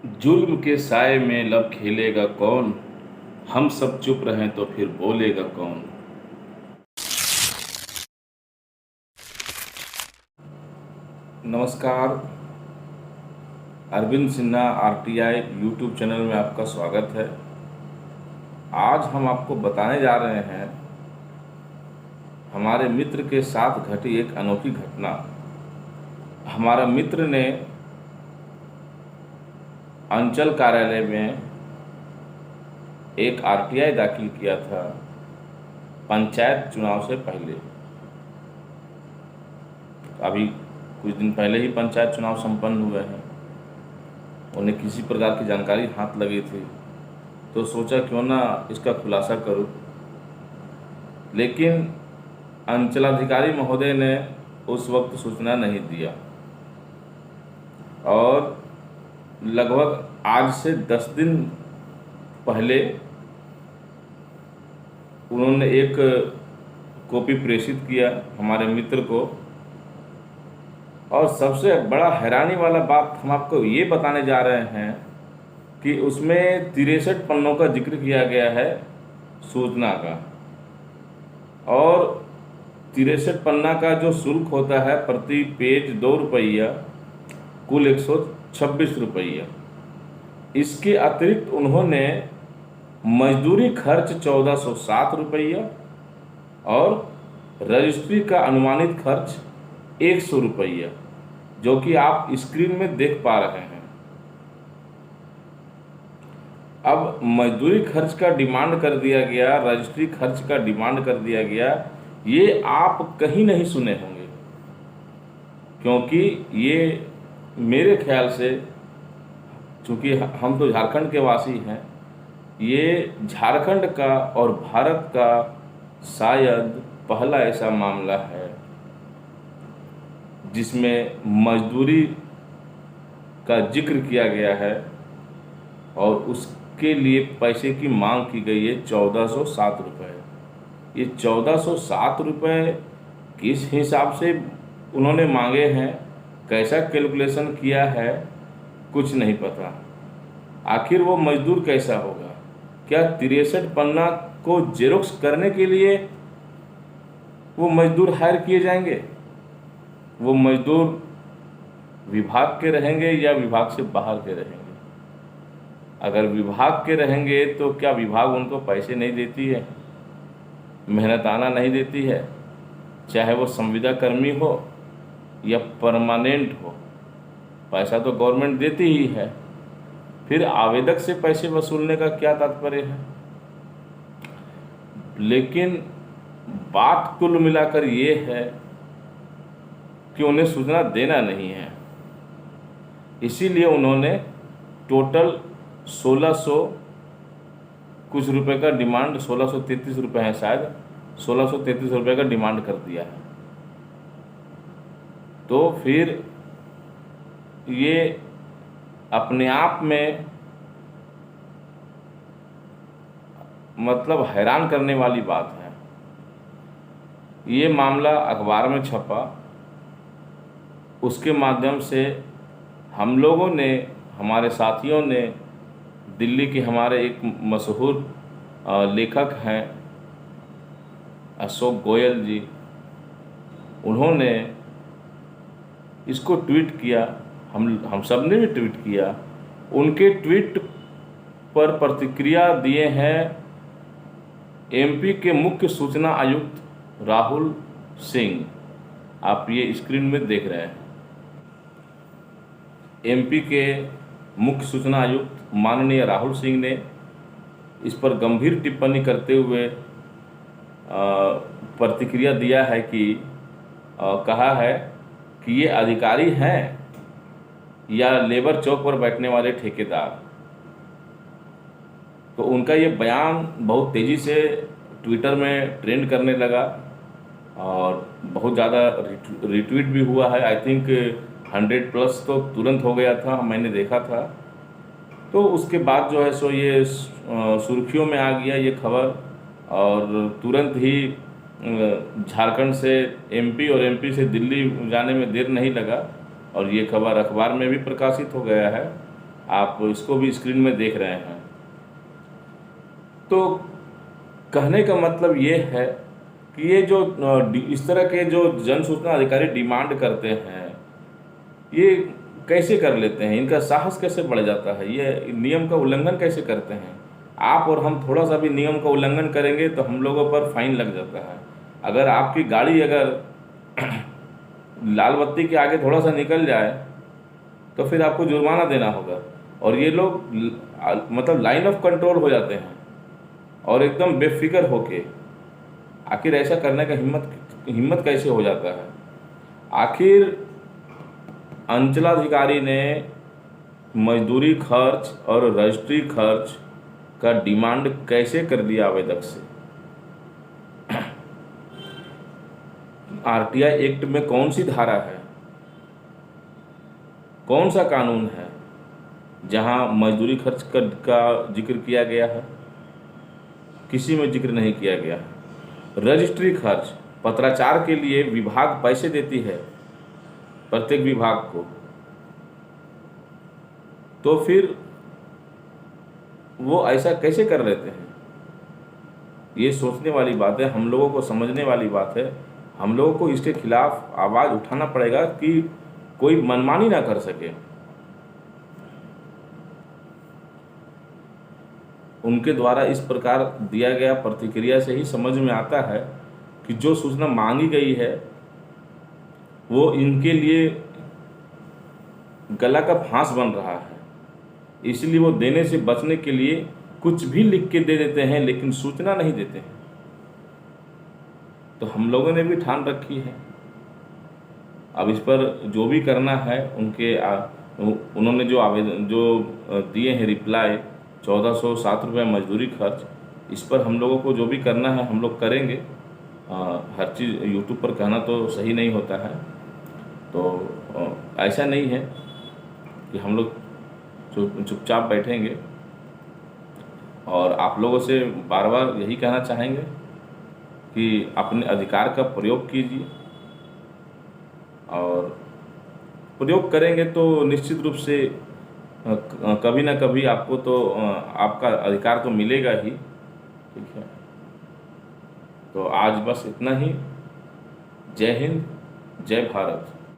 जुल्म के साए में लब खेलेगा कौन। हम सब चुप रहें तो फिर बोलेगा कौन। नमस्कार। Arvind Sinha RTI YouTube channel में आपका स्वागत है। आज हम आपको बताने जा रहे हैं हमारे मित्र के साथ घटी एक अनोखी घटना। हमारा मित्र ने अंचल कार्यालय में एक आरटीआई दाखिल किया था पंचायत चुनाव से पहले। अभी कुछ दिन पहले ही पंचायत चुनाव संपन्न हुए हैं। उन्हें किसी प्रकार की जानकारी हाथ लगी थी तो सोचा क्यों ना इसका खुलासा करूं। लेकिन अंचलाधिकारी महोदय ने उस वक्त सूचना नहीं दिया और लगभग आज से 10 दिन पहले उन्होंने एक कॉपी प्रेषित किया हमारे मित्र को। और सबसे बड़ा हैरानी वाला बात हम आपको ये बताने जा रहे हैं कि उसमें 63 पन्नों का जिक्र किया गया है सूचना का। और 63 पन्ना का जो शुल्क होता है प्रति पेज 2 रुपया, कुल 126 रुपया। इसके अतिरिक्त उन्होंने मजदूरी खर्च 1407 रुपया और रजिस्ट्री का अनुमानित खर्च 100 रुपया, जो कि आप स्क्रीन में देख पा रहे हैं। अब मजदूरी खर्च का डिमांड कर दिया गया, रजिस्ट्री खर्च का डिमांड कर दिया गया। ये आप कहीं नहीं सुने होंगे, क्योंकि ये मेरे ख्याल से, चूँकि हम तो झारखंड के वासी हैं, ये झारखंड का और भारत का शायद पहला ऐसा मामला है जिसमें मजदूरी का जिक्र किया गया है और उसके लिए पैसे की मांग की गई है 1407 रुपये। ये 1407 रुपये किस हिसाब से उन्होंने मांगे हैं, कैसा कैलकुलेशन किया है, कुछ नहीं पता। आखिर वो मजदूर कैसा होगा? क्या 63 पन्ना को जेरोक्स करने के लिए वो मजदूर हायर किए जाएंगे? वो मजदूर विभाग के रहेंगे या विभाग से बाहर के रहेंगे? अगर विभाग के रहेंगे तो क्या विभाग उनको पैसे नहीं देती है, मेहनताना नहीं देती है? चाहे वो संविदा कर्मी हो या परमानेंट हो, पैसा तो गवर्नमेंट देती ही है। फिर आवेदक से पैसे वसूलने का क्या तात्पर्य है? लेकिन बात कुल मिलाकर ये है कि उन्हें सूचना देना नहीं है। इसीलिए उन्होंने टोटल 1600 कुछ रुपए का डिमांड, 1633 रुपये है शायद, 1633 रुपये का डिमांड कर दिया है। तो फिर ये अपने आप में मतलब हैरान करने वाली बात है। ये मामला अखबार में छपा, उसके माध्यम से हम लोगों ने, हमारे साथियों ने, दिल्ली के हमारे एक मशहूर लेखक हैं अशोक गोयल जी, उन्होंने इसको ट्वीट किया। हम सब ने भी ट्वीट किया। उनके ट्वीट पर प्रतिक्रिया दिए हैं एमपी के मुख्य सूचना आयुक्त राहुल सिंह। आप ये स्क्रीन में देख रहे हैं। एमपी के मुख्य सूचना आयुक्त माननीय राहुल सिंह ने इस पर गंभीर टिप्पणी करते हुए प्रतिक्रिया दिया है कि कहा है कि ये अधिकारी हैं या लेबर चौक पर बैठने वाले ठेकेदार। तो उनका ये बयान बहुत तेज़ी से ट्विटर में ट्रेंड करने लगा और बहुत ज़्यादा रिट्वीट भी हुआ है। आई थिंक 100+ तो तुरंत हो गया था, मैंने देखा था। तो उसके बाद जो है सो ये सुर्खियों में आ गया ये खबर और तुरंत ही झारखंड से एमपी और एमपी से दिल्ली जाने में देर नहीं लगा और ये खबर अखबार में भी प्रकाशित हो गया है आप इसको भी स्क्रीन में देख रहे हैं। तो कहने का मतलब ये है कि ये जो इस तरह के जो जन सूचना अधिकारी डिमांड करते हैं, ये कैसे कर लेते हैं, इनका साहस कैसे बढ़ जाता है, ये नियम का उल्लंघन कैसे करते हैं। आप और हम थोड़ा सा भी नियम का उल्लंघन करेंगे तो हम लोगों पर फाइन लग जाता है। अगर आपकी गाड़ी अगर लाल बत्ती के आगे थोड़ा सा निकल जाए तो फिर आपको जुर्माना देना होगा। और ये लोग मतलब लाइन ऑफ कंट्रोल हो जाते हैं और एकदम बेफिक्र होके, आखिर ऐसा करने का हिम्मत कैसे हो जाता है। आखिर अंचलाधिकारी ने मजदूरी खर्च और रजिस्ट्री खर्च का डिमांड कैसे कर दिया आवेदक से। आरटीआई एक्ट में कौन सी धारा है, कौन सा कानून है जहां मजदूरी खर्च का जिक्र किया गया है? किसी में जिक्र नहीं किया गया है। रजिस्ट्री खर्च, पत्राचार के लिए विभाग पैसे देती है प्रत्येक विभाग को, तो फिर वो ऐसा कैसे कर लेते हैं? ये सोचने वाली बात है, हम लोगों को समझने वाली बात है। हम लोगों को इसके खिलाफ आवाज़ उठाना पड़ेगा कि कोई मनमानी ना कर सके। उनके द्वारा इस प्रकार दिया गया प्रतिक्रिया से ही समझ में आता है कि जो सूचना मांगी गई है वो इनके लिए गला का फांस बन रहा है। इसलिए वो देने से बचने के लिए कुछ भी लिख के दे देते हैं, लेकिन सूचना नहीं देते हैं। तो हम लोगों ने भी ठान रखी है, अब इस पर जो भी करना है उनके उन्होंने जो आवेदन जो दिए हैं रिप्लाई 1407 रुपये मजदूरी खर्च, इस पर हम लोगों को जो भी करना है हम लोग करेंगे। हर चीज़ यूट्यूब पर कहना तो सही नहीं होता है। तो ऐसा नहीं है कि हम लोग चुपचाप बैठेंगे, और आप लोगों से बार बार यही कहना चाहेंगे कि अपने अधिकार का प्रयोग कीजिए, और प्रयोग करेंगे तो निश्चित रूप से कभी ना कभी आपको तो आपका अधिकार तो मिलेगा ही। ठीक है, तो आज बस इतना ही। जय हिंद, जय भारत।